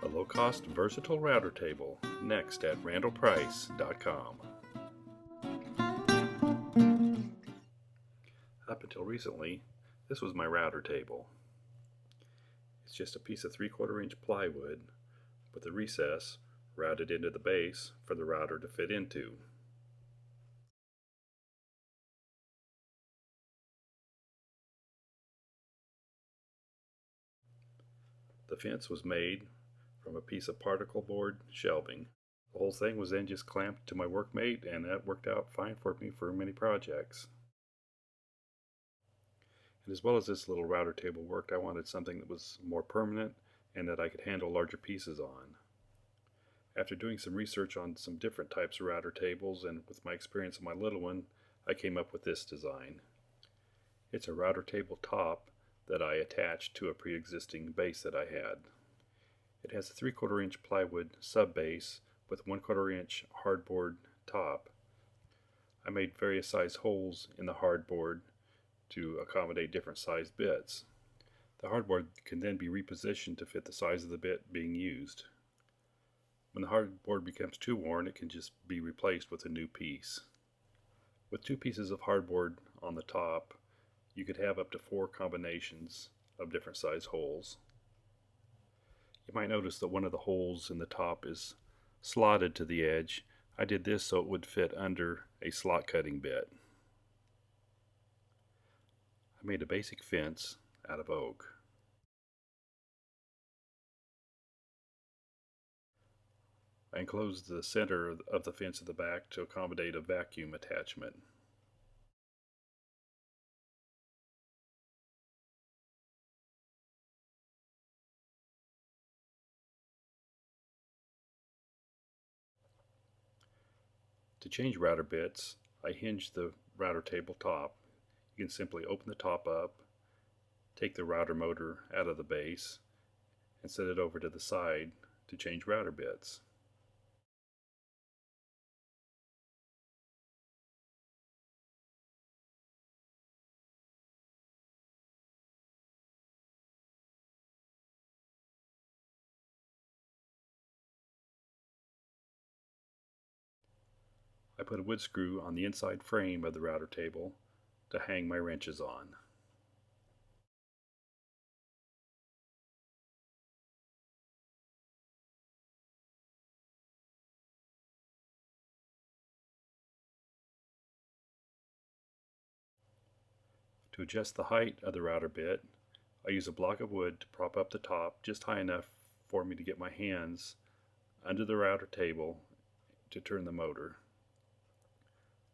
A low-cost, versatile router table, next at randallprice.com. Up until recently, this was my router table. It's just a piece of 3/4 inch plywood with a recess routed into the base for the router to fit into. The fence was made from a piece of particle board shelving. The whole thing was then just clamped to my workmate, and that worked out fine for me for many projects. And as well as this little router table worked, I wanted something that was more permanent and that I could handle larger pieces on. After doing some research on some different types of router tables, and with my experience on my little one, I came up with this design. It's a router table top that I attached to a pre-existing base that I had. It has a 3/4 inch plywood sub base with 1/4 inch hardboard top. I made various size holes in the hardboard to accommodate different sized bits. The hardboard can then be repositioned to fit the size of the bit being used. When the hardboard becomes too worn, it can just be replaced with a new piece. With 2 pieces of hardboard on the top, you could have up to 4 combinations of different size holes. You might notice that one of the holes in the top is slotted to the edge. I did this so it would fit under a slot cutting bit. I made a basic fence out of oak. I enclosed the center of the fence at the back to accommodate a vacuum attachment. To change router bits, I hinged the router table top. You can simply open the top up, take the router motor out of the base, and set it over to the side to change router bits. I put a wood screw on the inside frame of the router table to hang my wrenches on. To adjust the height of the router bit, I use a block of wood to prop up the top just high enough for me to get my hands under the router table to turn the motor.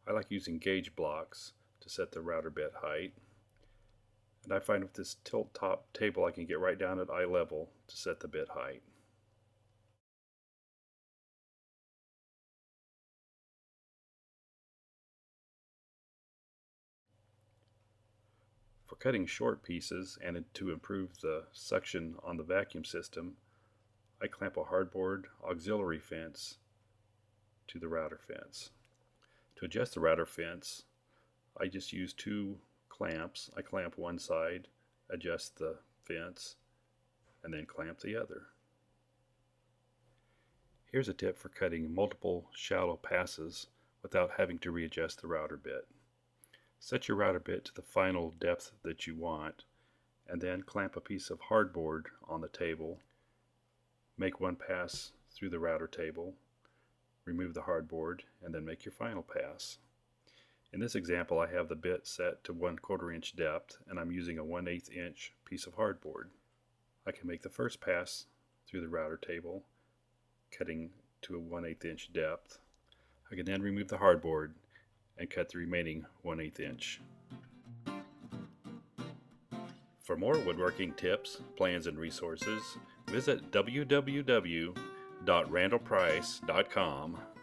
I like using gauge blocks to set the router bit height, and I find with this tilt top table I can get right down at eye level to set the bit height. For cutting short pieces and to improve the suction on the vacuum system, I clamp a hardboard auxiliary fence to the router fence. To adjust the router fence, I just use 2 clamps. I clamp one side, adjust the fence, and then clamp the other. Here's a tip for cutting multiple shallow passes without having to readjust the router bit. Set your router bit to the final depth that you want, and then clamp a piece of hardboard on the table. Make one pass through the router table, remove the hardboard, and then make your final pass. In this example, I have the bit set to 1/4 inch depth, and I'm using a 1/8 inch piece of hardboard. I can make the first pass through the router table, cutting to a 1/8 inch depth. I can then remove the hardboard and cut the remaining 1/8 inch. For more woodworking tips, plans, and resources, visit www.randallprice.com.